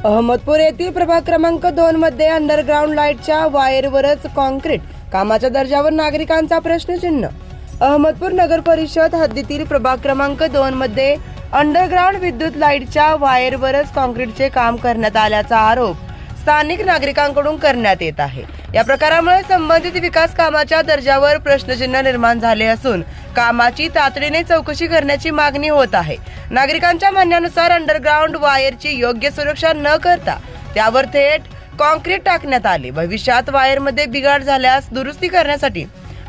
अहमदपूर येथील प्रभाग क्रमांक 2 मध्ये अंडरग्राउंड लाईटच्या वायरवरच कॉन्क्रीट कामाच्या दर्जावर नागरिकांचा प्रश्नचिन्ह। अहमदपूर नगर परिषद हद्दीतील प्रभाग क्रमांक 2 मध्ये अंडरग्राउंड विद्युत लाईटच्या वायरवरच कॉन्क्रीटचे काम करण्यात आल्याचा आरोप स्थानिक नागरिकांकडून करण्यात येत आहे। या प्रकारामुळे संबंधित विकास कामाच्या दर्जावर प्रश्नचिन्ह निर्माण झाले असून कामाची तातडीने चौकशी करण्याची मागणी होत आहे। नागरिकांच्या म्हणण्यानुसार अंडरग्राउंड वायरची योग्य सुरक्षा न करता त्यावर थेट कॉन्क्रीट टाकण्यात आले। भविष्यात वायरमध्ये बिघाड झाल्यास दुरुस्ती करण्यासाठी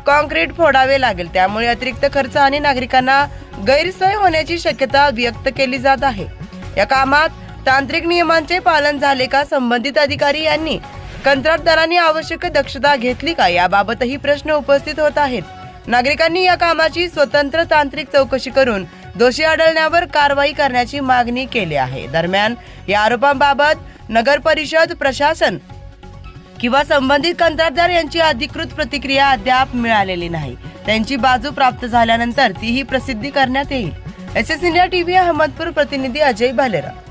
कॉन्क्रीट फोडावे लागेल, त्यामुळे अतिरिक्त खर्च आणि नागरिकांना गैरसोय होण्याची शक्यता व्यक्त केली जात आहे। या कामात तांत्रिक नियमांचे पालन झाले का, संबंधित अधिकारी यांनी कंत्राटदारांनी आवश्यक दक्षता घेतली का, याबाबतही प्रश्न उपस्थित होत आहेत। नागरिकांनी या कामाची स्वतंत्र तांत्रिक चौकशी करून दोषी आढळण्यावर कारवाई करण्याची मागणी केली आहे। दरम्यान या आरोपांबाबत नगर परिषद प्रशासन किंवा संबंधित कंत्राटदार यांची अधिकृत प्रतिक्रिया अद्याप मिळालेली नाही। त्यांची बाजू प्राप्त झाल्यानंतर तीही प्रसिद्धी करण्यात येईल। SS इंडिया टीव्ही अहमदपूर प्रतिनिधी अजय भालेराव।